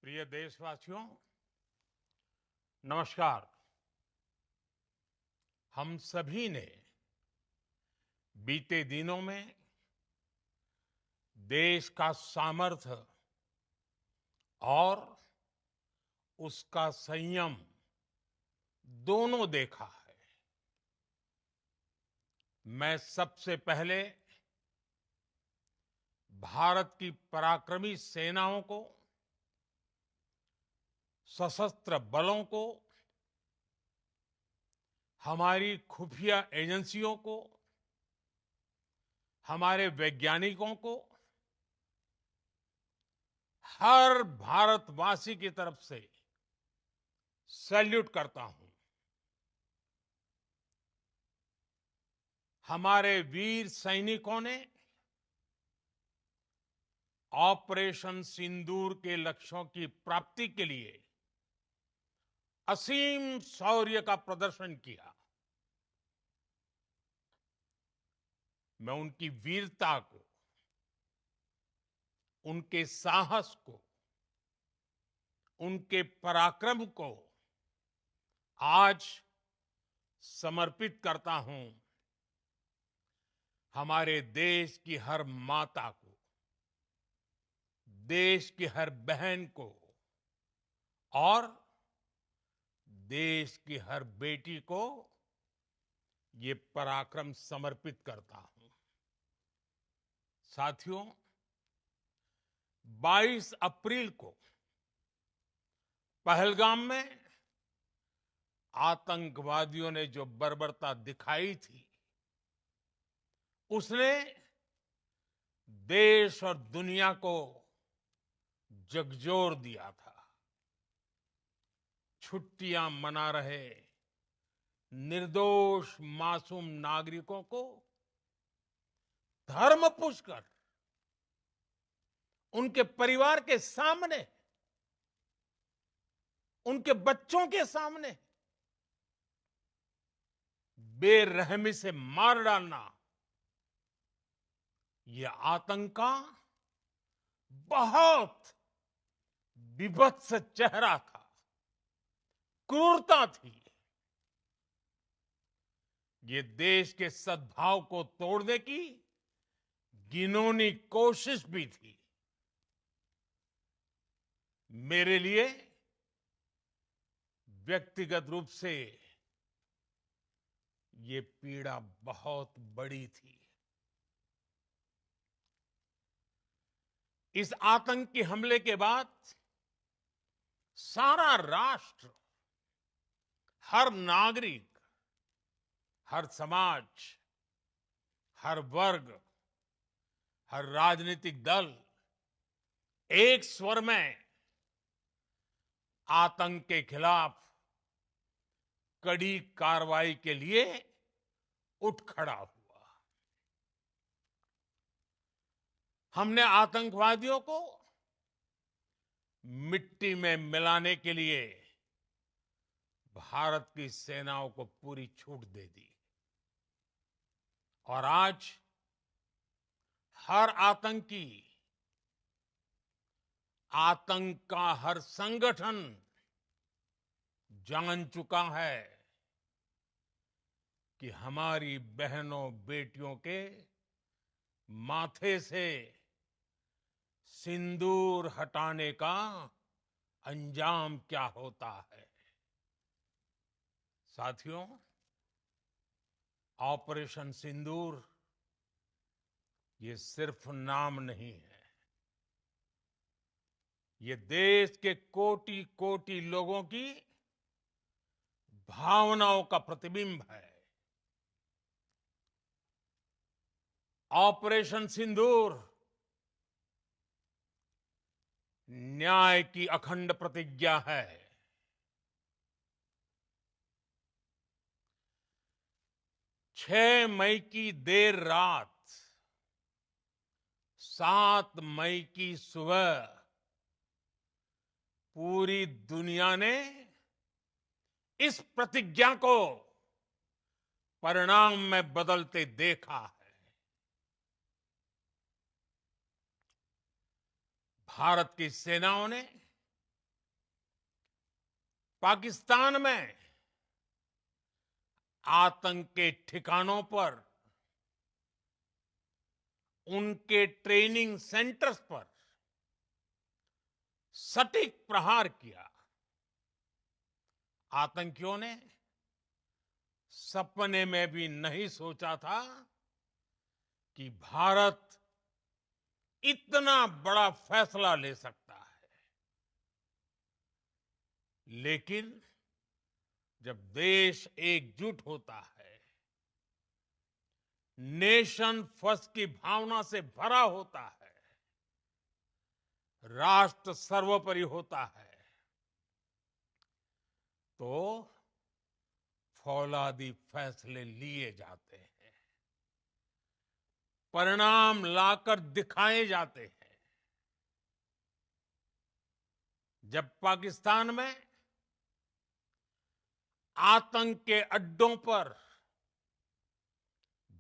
प्रिय देशवासियों, नमस्कार। हम सभी ने बीते दिनों में देश का सामर्थ्य और उसका संयम दोनों देखा है। मैं सबसे पहले भारत की पराक्रमी सेनाओं को, सशस्त्र बलों को, हमारी खुफिया एजेंसियों को, हमारे वैज्ञानिकों को, हर भारतवासी की तरफ से सैल्यूट करता हूं। हमारे वीर सैनिकों ने ऑपरेशन सिंदूर के लक्ष्यों की प्राप्ति के लिए असीम शौर्य का प्रदर्शन किया। मैं उनकी वीरता को, उनके साहस को, उनके पराक्रम को आज समर्पित करता हूं हमारे देश की हर माता को, देश की हर बहन को और देश की हर बेटी को ये पराक्रम समर्पित करता हूं। साथियों, 22 अप्रैल को पहलगाम में आतंकवादियों ने जो बर्बरता दिखाई थी, उसने देश और दुनिया को झकझोर दिया था। छुट्टियां मना रहे निर्दोष मासूम नागरिकों को धर्म पूछकर उनके परिवार के सामने, उनके बच्चों के सामने बेरहमी से मार डालना, यह आतंक का बहुत विभत्स चेहरा था, क्रूरता थी। ये देश के सद्भाव को तोड़ने की घिनौनी कोशिश भी थी। मेरे लिए व्यक्तिगत रूप से ये पीड़ा बहुत बड़ी थी। इस आतंकी हमले के बाद सारा राष्ट्र, हर नागरिक, हर समाज, हर वर्ग, हर राजनीतिक दल एक स्वर में आतंक के खिलाफ कड़ी कार्रवाई के लिए उठ खड़ा हुआ। हमने आतंकवादियों को मिट्टी में मिलाने के लिए भारत की सेनाओं को पूरी छूट दे दी और आज हर आतंकी, आतंक का हर संगठन जान चुका है कि हमारी बहनों बेटियों के माथे से सिंदूर हटाने का अंजाम क्या होता है। साथियों, ऑपरेशन सिंदूर ये सिर्फ नाम नहीं है, ये देश के कोटि कोटि लोगों की भावनाओं का प्रतिबिंब है। ऑपरेशन सिंदूर न्याय की अखंड प्रतिज्ञा है। 6 मई की देर रात, 7 मई की सुबह पूरी दुनिया ने इस प्रतिज्ञा को परिणाम में बदलते देखा है। भारत की सेनाओं ने पाकिस्तान में आतंक के ठिकानों पर, उनके ट्रेनिंग सेंटर्स पर सटीक प्रहार किया। आतंकियों ने सपने में भी नहीं सोचा था कि भारत इतना बड़ा फैसला ले सकता है। लेकिन जब देश एकजुट होता है, नेशन फर्स्ट की भावना से भरा होता है, राष्ट्र सर्वोपरि होता है, तो फौलादी फैसले लिए जाते हैं, परिणाम लाकर दिखाए जाते हैं। जब पाकिस्तान में आतंक के अड्डों पर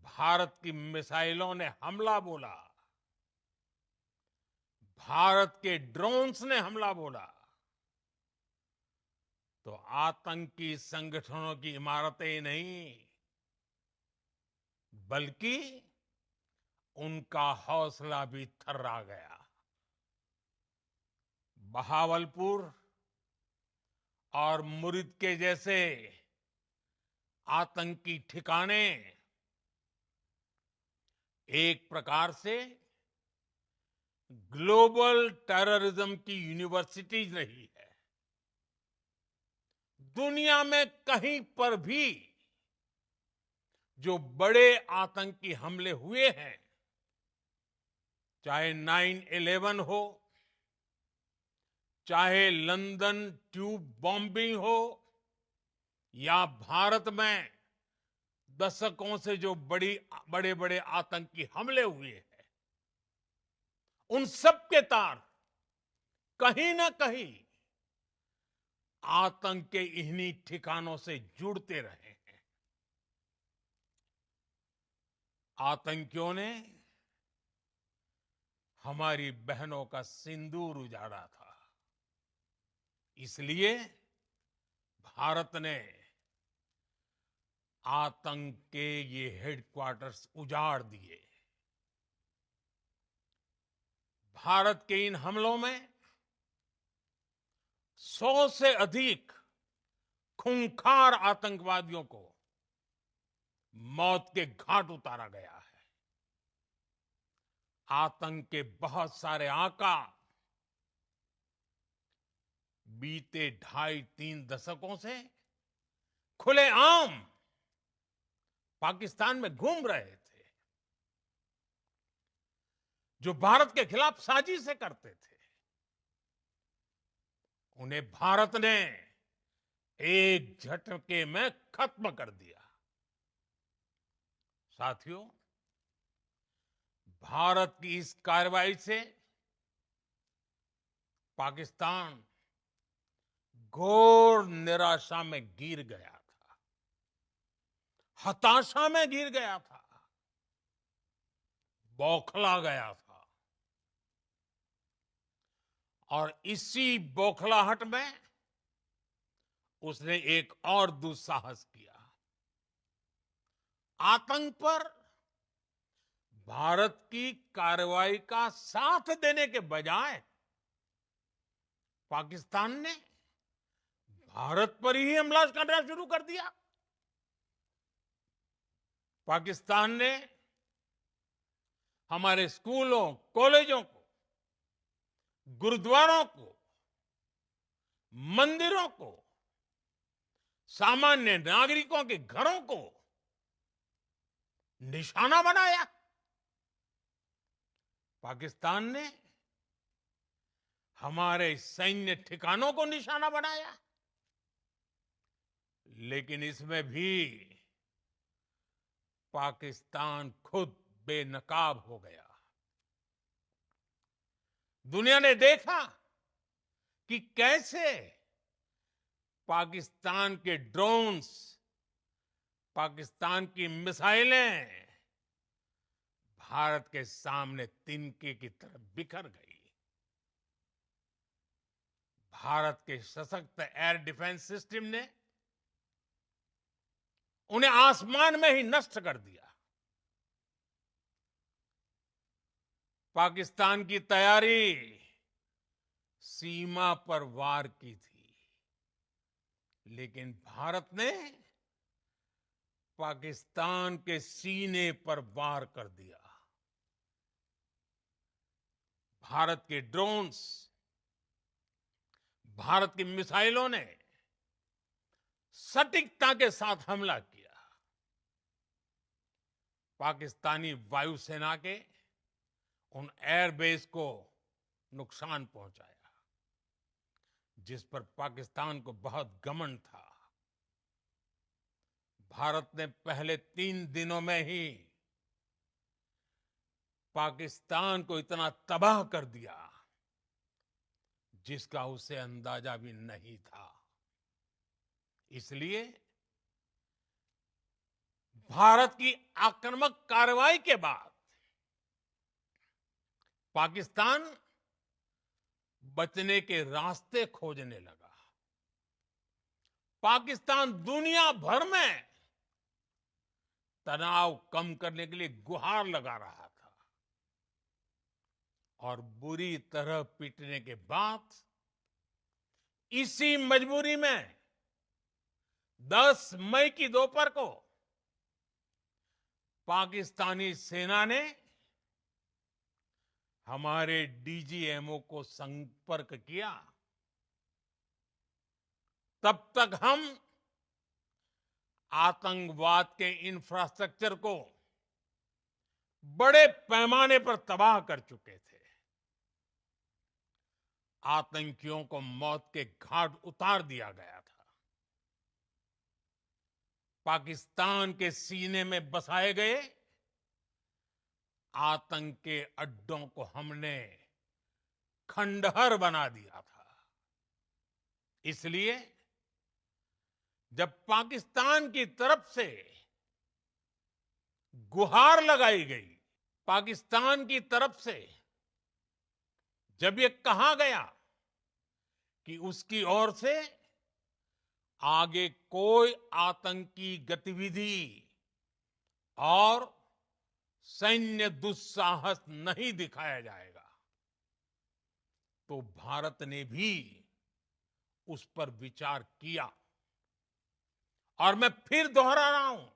भारत की मिसाइलों ने हमला बोला, भारत के ड्रोन्स ने हमला बोला, तो आतंकी संगठनों की इमारतें नहीं, बल्कि उनका हौसला भी थर्रा गया। बहावलपुर और मुरिद के जैसे आतंकी ठिकाने एक प्रकार से ग्लोबल टेररिज्म की यूनिवर्सिटीज रही है। दुनिया में कहीं पर भी जो बड़े आतंकी हमले हुए हैं, चाहे 9/11 हो, चाहे लंदन ट्यूब बॉम्बिंग हो, या भारत में दशकों से जो बड़े बड़े आतंकी हमले हुए हैं, उन सब के तार कहीं ना कहीं आतंक के इन्हीं ठिकानों से जुड़ते रहे हैं। आतंकियों ने हमारी बहनों का सिंदूर उजाड़ा था, इसलिए भारत ने आतंक के ये हेडक्वार्टर्स उजाड़ दिए। भारत के इन हमलों में 100 से अधिक खूंखार आतंकवादियों को मौत के घाट उतारा गया है। आतंक के बहुत सारे आका बीते 2.5-3 दशकों से खुलेआम पाकिस्तान में घूम रहे थे, जो भारत के खिलाफ साजिशें करते थे। उन्हें भारत ने एक झटके में खत्म कर दिया। साथियों, भारत की इस कार्रवाई से पाकिस्तान घोर निराशा में गिर गया था, हताशा में गिर गया था, बौखला गया था। और इसी बौखलाहट में उसने एक और दुस्साहस किया। आतंक पर भारत की कार्रवाई का साथ देने के बजाय पाकिस्तान ने भारत पर ही हमला करना शुरू कर दिया। पाकिस्तान ने हमारे स्कूलों, कॉलेजों को, गुरुद्वारों को, मंदिरों को, सामान्य नागरिकों के घरों को निशाना बनाया। पाकिस्तान ने हमारे सैन्य ठिकानों को निशाना बनाया। लेकिन इसमें भी पाकिस्तान खुद बेनकाब हो गया। दुनिया ने देखा कि कैसे पाकिस्तान के ड्रोन्स, पाकिस्तान की मिसाइलें भारत के सामने तिनके की तरह बिखर गई। भारत के सशक्त एयर डिफेंस सिस्टम ने उन्हें आसमान में ही नष्ट कर दिया। पाकिस्तान की तैयारी सीमा पर वार की थी, लेकिन भारत ने पाकिस्तान के सीने पर वार कर दिया। भारत के ड्रोन्स, भारत की मिसाइलों ने सटीकता के साथ हमला किया। पाकिस्तानी वायुसेना के उन एयरबेस को नुकसान पहुंचाया, जिस पर पाकिस्तान को बहुत घमंड था। भारत ने पहले 3 दिनों में ही पाकिस्तान को इतना तबाह कर दिया जिसका उसे अंदाजा भी नहीं था। इसलिए भारत की आक्रामक कार्रवाई के बाद पाकिस्तान बचने के रास्ते खोजने लगा। पाकिस्तान दुनिया भर में तनाव कम करने के लिए गुहार लगा रहा था, और बुरी तरह पीटने के बाद इसी मजबूरी में 10 मई की दोपहर को पाकिस्तानी सेना ने हमारे डीजीएमओ को संपर्क किया। तब तक हम आतंकवाद के इंफ्रास्ट्रक्चर को बड़े पैमाने पर तबाह कर चुके थे। आतंकियों को मौत के घाट उतार दिया गया था। पाकिस्तान के सीने में बसाए गए आतंक के अड्डों को हमने खंडहर बना दिया था। इसलिए जब पाकिस्तान की तरफ से गुहार लगाई गई, पाकिस्तान की तरफ से जब ये कहा गया कि उसकी ओर से आगे कोई आतंकी गतिविधि और सैन्य दुस्साहस नहीं दिखाया जाएगा, तो भारत ने भी उस पर विचार किया। और मैं फिर दोहरा रहा हूं,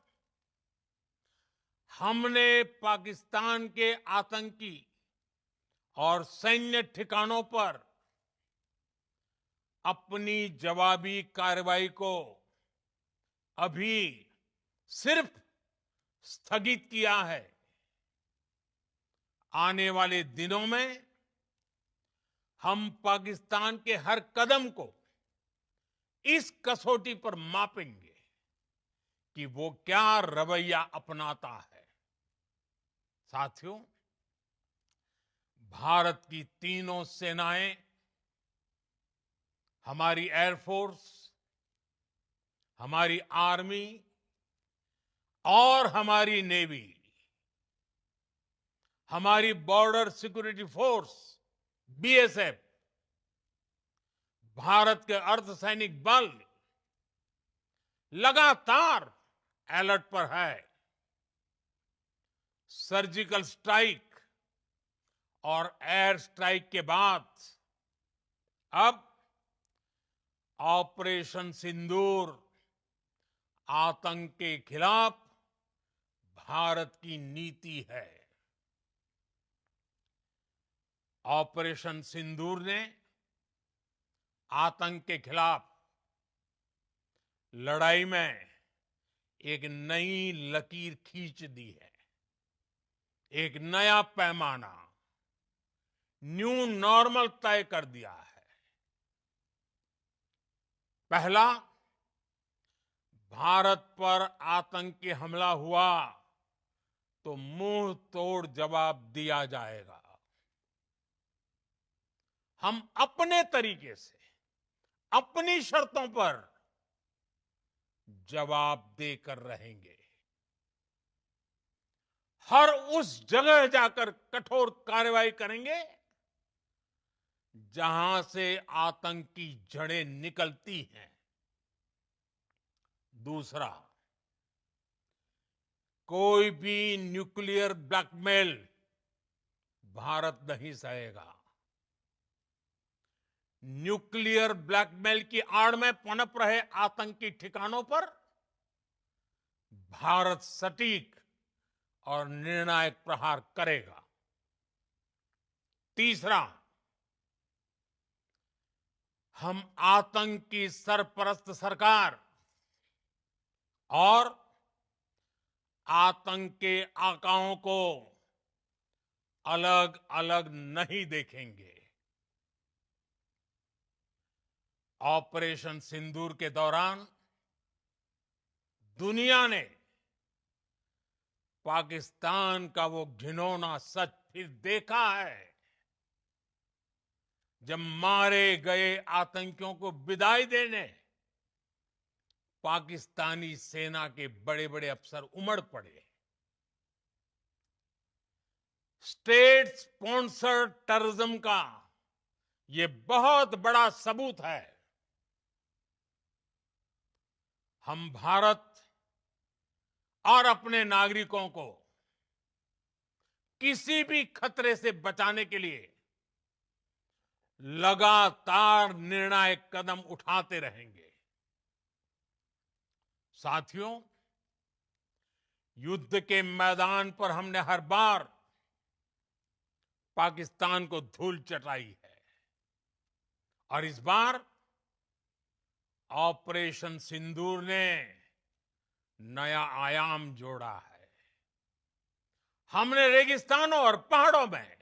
हमने पाकिस्तान के आतंकी और सैन्य ठिकानों पर अपनी जवाबी कार्रवाई को अभी सिर्फ स्थगित किया है। आने वाले दिनों में हम पाकिस्तान के हर कदम को इस कसौटी पर मापेंगे कि वो क्या रवैया अपनाता है। साथियों, भारत की तीनों सेनाएं, हमारी एयरफोर्स, हमारी आर्मी और हमारी नेवी, हमारी border security force BSF, Bharat के अर्धसैनिक बल लगातार अलर्ट पर है। सर्जिकल स्ट्राइक और एयर स्ट्राइक के बाद अब ऑपरेशन सिंदूर आतंक के खिलाफ भारत की नीति है। ऑपरेशन सिंदूर ने आतंक के खिलाफ लड़ाई में एक नई लकीर खींच दी है, एक नया पैमाना, न्यू नॉर्मल तय कर दिया है। पहला, भारत पर आतंकी हमला हुआ तो मुंह तोड़ जवाब दिया जाएगा। हम अपने तरीके से, अपनी शर्तों पर जवाब देकर रहेंगे। हर उस जगह जाकर कठोर कार्रवाई करेंगे जहां से आतंक की जड़ें निकलती हैं। दूसरा, कोई भी न्यूक्लियर ब्लैकमेल भारत नहीं सहेगा। न्यूक्लियर ब्लैकमेल की आड़ में पनप रहे आतंकी ठिकानों पर भारत सटीक और निर्णायक प्रहार करेगा। तीसरा, हम आतंक की सरपरस्त सरकार और आतंक के आकाओं को अलग अलग नहीं देखेंगे। ऑपरेशन सिंदूर के दौरान दुनिया ने पाकिस्तान का वो घिनौना सच फिर देखा है, जब मारे गए आतंकियों को विदाई देने पाकिस्तानी सेना के बड़े बड़े अफसर उमड़ पड़े। स्टेट स्पॉन्सर्ड टेररिज्म का ये बहुत बड़ा सबूत है। हम भारत और अपने नागरिकों को किसी भी खतरे से बचाने के लिए लगातार निर्णायक कदम उठाते रहेंगे। साथियों, युद्ध के मैदान पर हमने हर बार पाकिस्तान को धूल चटाई है और इस बार ऑपरेशन सिंदूर ने नया आयाम जोड़ा है। हमने रेगिस्तानों और पहाड़ों में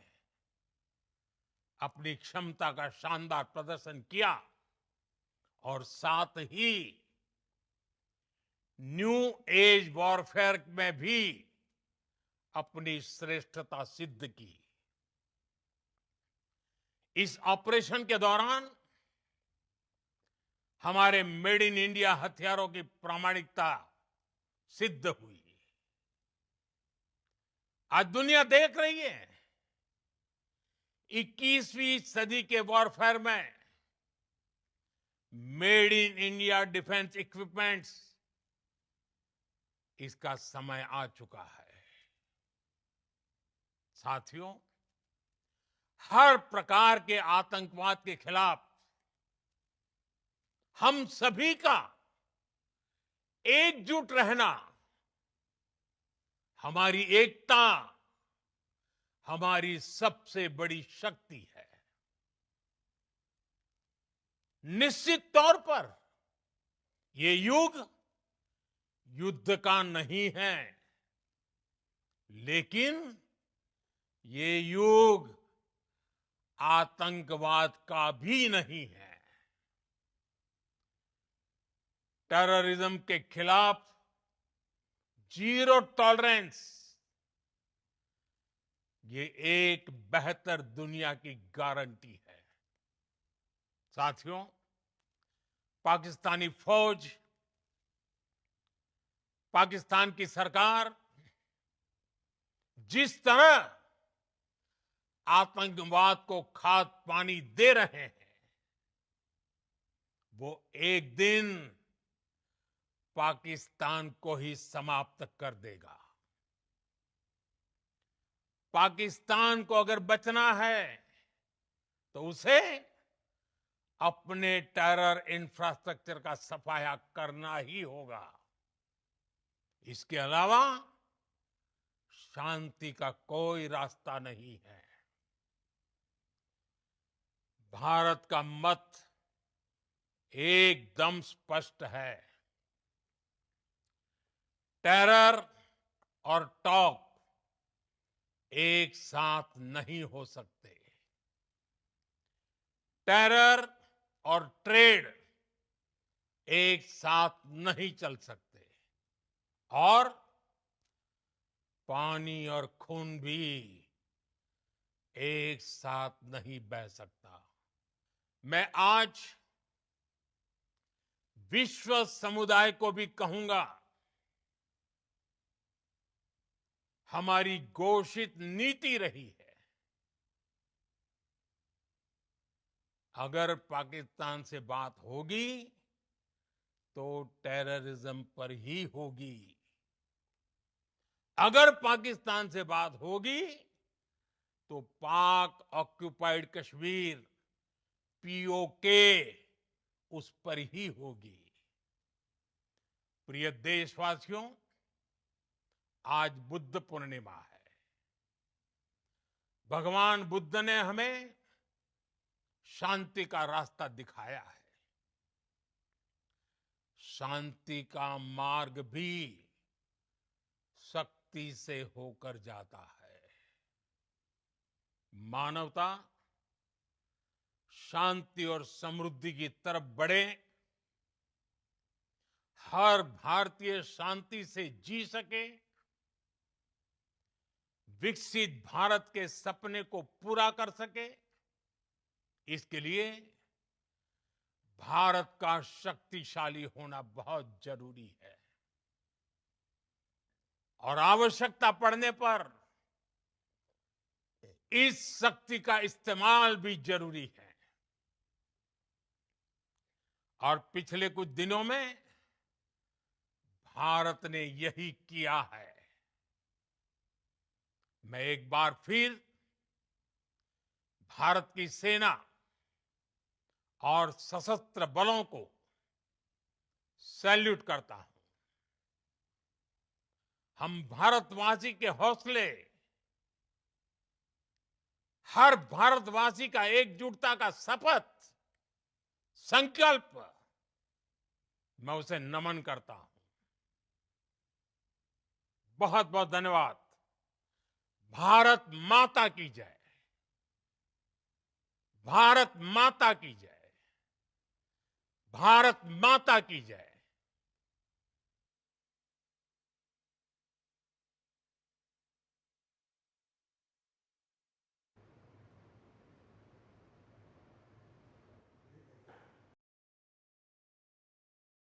अपनी क्षमता का शानदार प्रदर्शन किया और साथ ही न्यू एज वॉरफेयर में भी अपनी श्रेष्ठता सिद्ध की। इस ऑपरेशन के दौरान हमारे मेड इन इंडिया हथियारों की प्रामाणिकता सिद्ध हुई। आज दुनिया देख रही है 21वीं सदी के वॉरफेयर में made in India defence equipments, इसका समय आ चुका है। साथियों, हर प्रकार के आतंकवाद के खिलाफ हम सभी का एकजुट रहना हमारी एकता, हमारी सबसे बड़ी शक्ति है। निश्चित तौर पर ये युग युद्ध का नहीं है, लेकिन ये युग आतंकवाद का भी नहीं है। टेररिज्म के खिलाफ जीरो टॉलरेंस, ये एक बेहतर दुनिया की गारंटी है। साथियों, पाकिस्तानी फौज, पाकिस्तान की सरकार जिस तरह आतंकवाद को खाद पानी दे रहे हैं, वो एक दिन पाकिस्तान को ही समाप्त कर देगा। पाकिस्तान को अगर बचना है तो उसे अपने टेरर इंफ्रास्ट्रक्चर का सफाया करना ही होगा। इसके अलावा शांति का कोई रास्ता नहीं है। भारत का मत एकदम स्पष्ट है। टेरर और टॉक एक साथ नहीं हो सकते। टेरर और ट्रेड एक साथ नहीं चल सकते और पानी और खून भी एक साथ नहीं बह सकता। मैं आज विश्व समुदाय को भी कहूंगा, हमारी घोषित नीति रही है अगर पाकिस्तान से बात होगी तो टेररिज्म पर ही होगी। अगर पाकिस्तान से बात होगी तो पाक ऑक्युपाइड कश्मीर पीओके उस पर ही होगी। प्रिय देशवासियों, आज बुद्ध पूर्णिमा है। भगवान बुद्ध ने हमें शांति का रास्ता दिखाया है। शांति का मार्ग भी शक्ति से होकर जाता है। मानवता शांति और समृद्धि की तरफ बढ़े, हर भारतीय शांति से जी सके, विकसित भारत के सपने को पूरा कर सके, इसके लिए भारत का शक्तिशाली होना बहुत जरूरी है। और आवश्यकता पड़ने पर इस शक्ति का इस्तेमाल भी जरूरी है। और पिछले कुछ दिनों में भारत ने यही किया है। मैं एक बार फिर भारत की सेना और सशस्त्र बलों को सैल्यूट करता हूं। हम भारतवासी के हौसले, हर भारतवासी का एकजुटता का शपथ, संकल्प, मैं उसे नमन करता हूं। बहुत बहुत धन्यवाद। भारत माता की जय। भारत माता की जय। भारत माता की जय।